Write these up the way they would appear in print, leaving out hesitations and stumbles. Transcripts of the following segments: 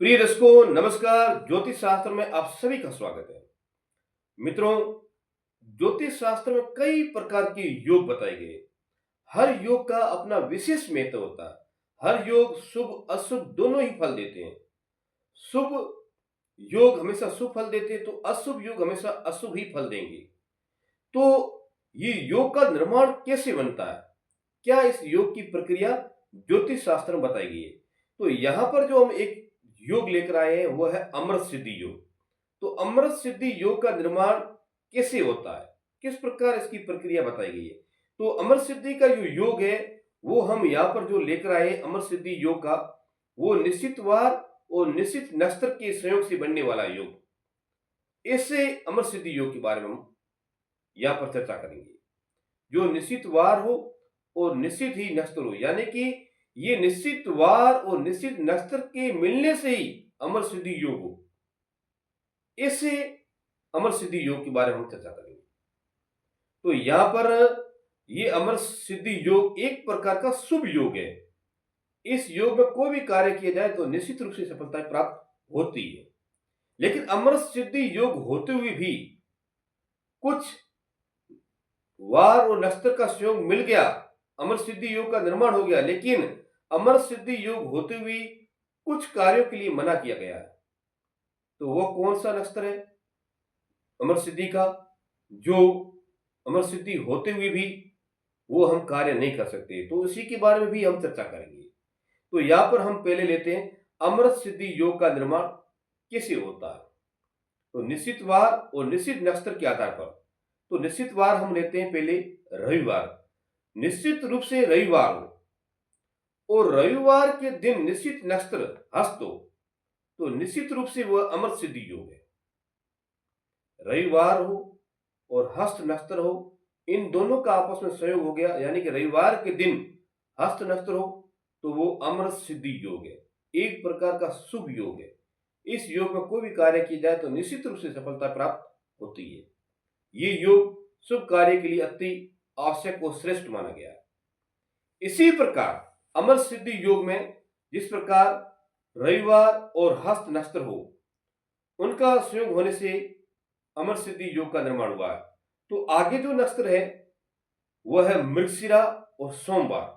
प्रिय दर्शकों नमस्कार। ज्योतिष शास्त्र में आप सभी का स्वागत है। मित्रों, ज्योतिष शास्त्र में कई प्रकार के योग बताए गए। हर योग का अपना विशेष महत्व होता है। हर योग शुभ अशुभ दोनों ही फल देते हैं। शुभ योग हमेशा शुभ फल देते हैं तो अशुभ योग हमेशा अशुभ ही फल देंगे। तो ये योग का निर्माण कैसे बनता है, क्या इस योग की प्रक्रिया ज्योतिष शास्त्र में बताई गई है। तो यहाँ पर जो हम एक योग लेकर आए हैं वह है अमृत सिद्धि योग। तो अमृत सिद्धि योग का निर्माण कैसे होता है, किस प्रकार इसकी प्रक्रिया बताई गई है। तो अमृत सिद्धि का जो योग है वो हम यहाँ पर जो लेकर आए हैं अमृत सिद्धि योग का, वो निश्चित वार और निश्चित नक्षत्र के संयोग से बनने वाला योग। ऐसे अमृत सिद्धि योग के बारे में हम यहाँ पर चर्चा करेंगे। जो निश्चित वार हो और निश्चित ही नक्षत्र हो, यानी कि ये निश्चित वार और निश्चित नक्षत्र के मिलने से ही अमर सिद्धि योग हो। ऐसे अमर सिद्धि योग के बारे में हम चर्चा करेंगे। तो यहां पर ये अमर सिद्धि योग एक प्रकार का शुभ योग है। इस योग में कोई भी कार्य किया जाए तो निश्चित रूप से सफलता प्राप्त होती है। लेकिन अमर सिद्धि योग होते हुए भी कुछ वार और नक्षत्र का संयोग मिल गया, अमर सिद्धि योग का निर्माण हो गया, लेकिन अमर सिद्धि योग होते हुए कुछ कार्यों के लिए मना किया गया है। तो वो कौन सा नक्षत्र है अमर सिद्धि का, जो अमर सिद्धि होते हुए भी वो हम कार्य नहीं कर सकते। तो उसी के बारे में भी हम चर्चा करेंगे। तो यहां पर हम पहले लेते हैं अमृत सिद्धि योग का निर्माण कैसे होता है। तो निश्चित वार और निश्चित नक्षत्र के आधार पर, तो निश्चित वार हम लेते हैं पहले रविवार। निश्चित रूप से रविवार हो और रविवार के दिन निश्चित नक्षत्र हस्त हो तो निश्चित रूप से वह अमृत सिद्धि योग है। रविवार हो और हस्त नक्षत्र हो, इन दोनों का आपस में संयोग हो गया, यानी कि रविवार के दिन हस्त नक्षत्र हो तो वो अमृत सिद्धि योग है। एक प्रकार का शुभ योग है। इस योग में कोई भी कार्य किया जाए तो निश्चित रूप से सफलता प्राप्त होती है। ये योग शुभ कार्य के लिए अति आवश्यक और श्रेष्ठ माना गया है। इसी प्रकार अमर सिद्धि योग में जिस प्रकार रविवार और हस्त नक्षत्र हो उनका संयोग होने से अमर सिद्धि योग का निर्माण हुआ है। तो आगे जो नक्षत्र है वह है मृगशिरा और सोमवार,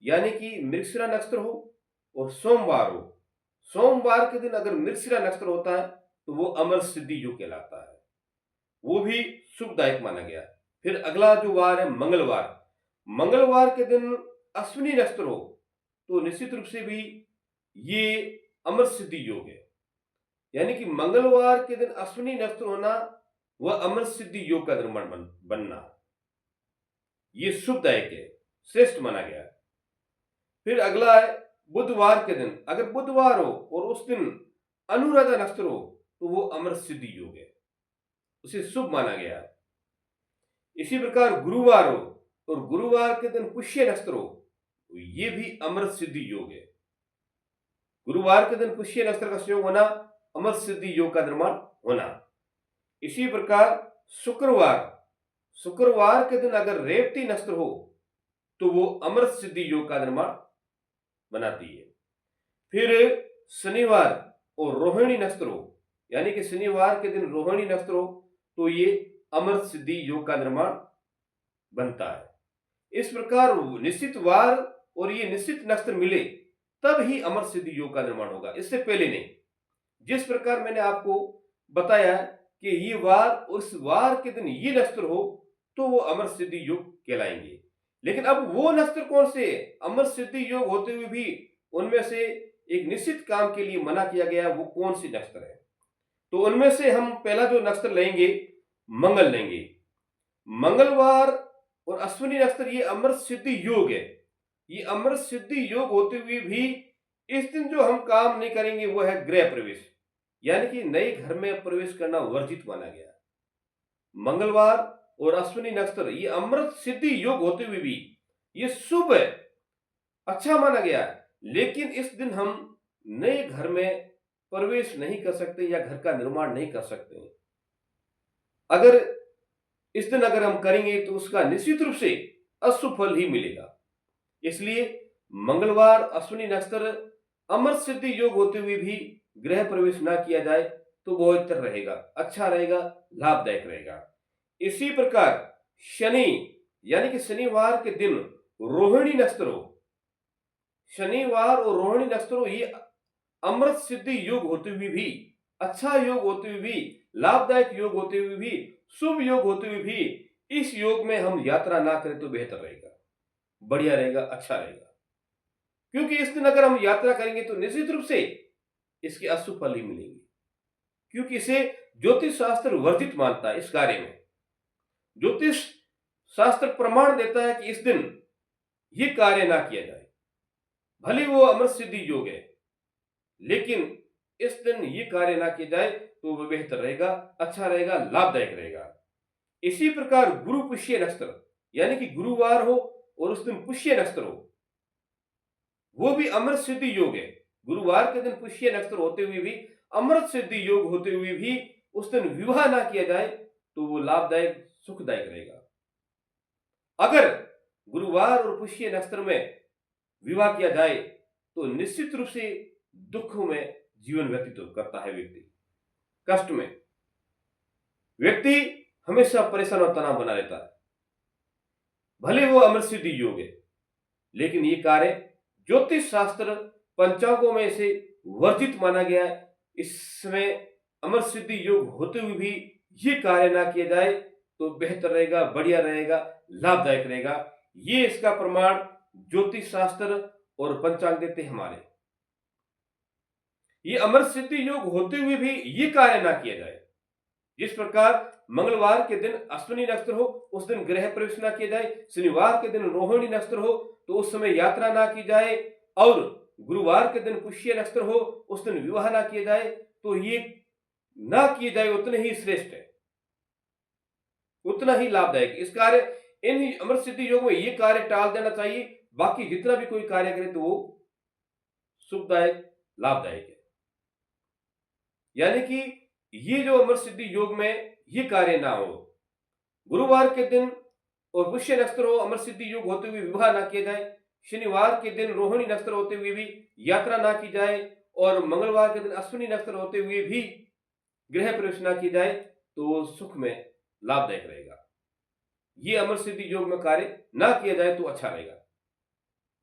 यानी कि मृगशिरा नक्षत्र हो और सोमवार हो। सोमवार के दिन अगर मृगशिरा नक्षत्र होता है तो वो अमर सिद्धि योग कहलाता है, वो भी शुभदायक माना गया। फिर अगला जो वार है मंगलवार। मंगलवार के दिन अश्विनी नक्षत्र हो तो निश्चित रूप से भी ये अमर सिद्धि योग है, यानी कि मंगलवार के दिन अश्विनी नक्षत्र होना वह अमर सिद्धि योग का निर्माण बनना, ये शुभदायक है, श्रेष्ठ माना गया। फिर अगला है बुधवार के दिन, अगर बुधवार हो और उस दिन अनुराधा नक्षत्र हो तो वो अमर सिद्धि योग है, उसे शुभ माना गया। इसी प्रकार गुरुवार हो और गुरुवार के दिन पुष्य नक्षत्र हो तो ये भी अमृत सिद्धि योग है। गुरुवार के दिन पुष्य नक्षत्र का संयोग होना, अमृत सिद्धि योग का निर्माण होना। इसी प्रकार शुक्रवार, शुक्रवार के दिन अगर रेवती नक्षत्र हो तो वो अमृत सिद्धि योग का निर्माण बनाती है। फिर शनिवार और रोहिणी नक्षत्र हो, यानी कि शनिवार के दिन रोहिणी नक्षत्र हो तो ये अमृत सिद्धि योग का निर्माण बनता है। इस प्रकार निश्चित वार और ये निश्चित नक्षत्र मिले तब ही अमर सिद्धि योग का निर्माण होगा, इससे पहले नहीं। जिस प्रकार मैंने आपको बताया कि ये वार, उस वार के दिन ये नक्षत्र हो तो वो अमर सिद्धि योग कहलाएंगे। लेकिन अब वो नक्षत्र कौन से अमर सिद्धि योग होते हुए भी उनमें से एक निश्चित काम के लिए मना किया गया, वो कौन सी नक्षत्र है। तो उनमें से हम पहला जो नक्षत्र लेंगे मंगल लेंगे। मंगलवार और अश्विनी नक्षत्र ये अमृत सिद्धि योग है। ये अमृत सिद्धि योग होते हुए भी इस दिन जो हम काम नहीं करेंगे वो है गृह प्रवेश, यानी कि नए घर में प्रवेश करना वर्जित माना गया। मंगलवार और अश्विनी नक्षत्र ये अमृत सिद्धि योग होते हुए भी ये शुभ है, अच्छा माना गया है। लेकिन इस दिन हम नए घर में प्रवेश नहीं कर सकते या घर का निर्माण नहीं कर सकते। अगर इस दिन अगर हम करेंगे तो उसका निश्चित रूप से अशुभ फल ही मिलेगा। इसलिए मंगलवार अश्विनी नक्षत्र अमृत सिद्धि योग होते हुए भी गृह प्रवेश ना किया जाए तो वो बेहतर रहेगा, अच्छा रहेगा, लाभदायक रहेगा। इसी प्रकार शनि यानी कि शनिवार के दिन रोहिणी नक्षत्र हो, शनिवार और रोहिणी नक्षत्र हो, ये अमृत सिद्धि योग होते हुए भी, अच्छा योग होते हुए भी, लाभदायक योग होते हुए भी, शुभ योग होते हुए भी इस योग में हम यात्रा ना करें तो बेहतर रहेगा, बढ़िया रहेगा, अच्छा रहेगा। क्योंकि इस दिन अगर हम यात्रा करेंगे तो निश्चित रूप से इसके अशुभ फल ही मिलेंगे, क्योंकि इसे ज्योतिष शास्त्र वर्जित मानता है। इस कार्य में ज्योतिष शास्त्र प्रमाण देता है कि इस दिन ये कार्य ना किया जाए, भले वो अमृत सिद्धि योग है, लेकिन इस दिन ये कार्य ना किया जाए तो वह बेहतर रहेगा, अच्छा रहेगा, लाभदायक रहेगा। इसी प्रकार गुरु पुष्य नक्षत्र यानी कि गुरुवार हो और उस दिन पुष्य नक्षत्र हो, वो भी अमृत सिद्धि योग है। गुरुवार के दिन पुष्य नक्षत्र होते हुए भी, अमृत सिद्धि योग होते हुए भी उस दिन विवाह ना किया जाए तो वो लाभदायक, सुखदायक रहेगा। अगर गुरुवार और पुष्य नक्षत्र में विवाह किया जाए तो निश्चित रूप से दुखों में जीवन व्यतीत करता है व्यक्ति, कष्ट में व्यक्ति हमेशा परेशान और तनाव बना रहता है। भले वो अमृत सिद्धि योग है, लेकिन ये कार्य ज्योतिष शास्त्र पंचांगों में से वर्जित माना गया है। इसमें अमृत सिद्धि योग होते हुए भी ये कार्य ना किया जाए तो बेहतर रहेगा, बढ़िया रहेगा, लाभदायक रहेगा। ये इसका प्रमाण ज्योतिष शास्त्र और पंचांग देते हैं हमारे। ये अमृत सिद्धि योग होते हुए भी ये कार्य ना किया जाए। जिस प्रकार मंगलवार के दिन अश्विनी नक्षत्र हो उस दिन गृह प्रवेश ना किया जाए, शनिवार के दिन रोहिणी नक्षत्र हो तो उस समय यात्रा ना की जाए, और गुरुवार के दिन पुष्य नक्षत्र हो उस दिन विवाह ना किया जाए, तो ये ना किए जाए उतने ही श्रेष्ठ है, उतना ही लाभदायक। इस कार्य इन अमृत सिद्धि योग में ये कार्य टाल देना चाहिए। बाकी जितना भी कोई कार्य करे तो वो सुखदायक, लाभदायक है। यानी कि ये जो अमृत सिद्धि योग में ये कार्य ना हो, गुरुवार के दिन और पुष्य नक्षत्र हो अमृत सिद्धि योग होते हुए विवाह ना किया जाए, शनिवार के दिन रोहिणी नक्षत्र होते हुए भी यात्रा ना की जाए, और मंगलवार के दिन अश्विनी नक्षत्र होते हुए भी गृह प्रवेश ना की जाए, तो वो सुख में लाभदायक रहेगा। ये अमृत सिद्धि योग में कार्य ना किया जाए तो अच्छा रहेगा।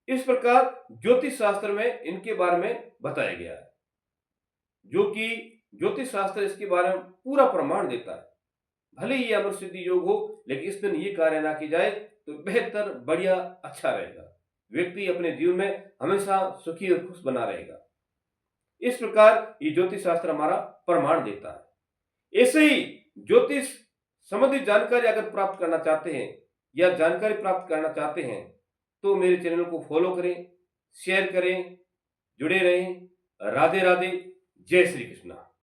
इस प्रकार ज्योतिष शास्त्र में इनके बारे में बताया गया है, जो कि ज्योतिष शास्त्र इसके बारे में पूरा प्रमाण देता है। भले ही अमृत सिद्धि योग हो, लेकिन इस दिन ये कार्य ना की जाए तो बेहतर, बढ़िया, अच्छा रहेगा। व्यक्ति अपने जीवन में हमेशा सुखी और खुश बना रहेगा। इस प्रकार ये ज्योतिष शास्त्र हमारा प्रमाण देता है। ऐसे ही ज्योतिष संबंधित जानकारी अगर प्राप्त करना चाहते हैं या जानकारी प्राप्त करना चाहते हैं तो मेरे चैनल को फॉलो करें, शेयर करें, जुड़े रहें। राधे राधे, जय श्री कृष्णा।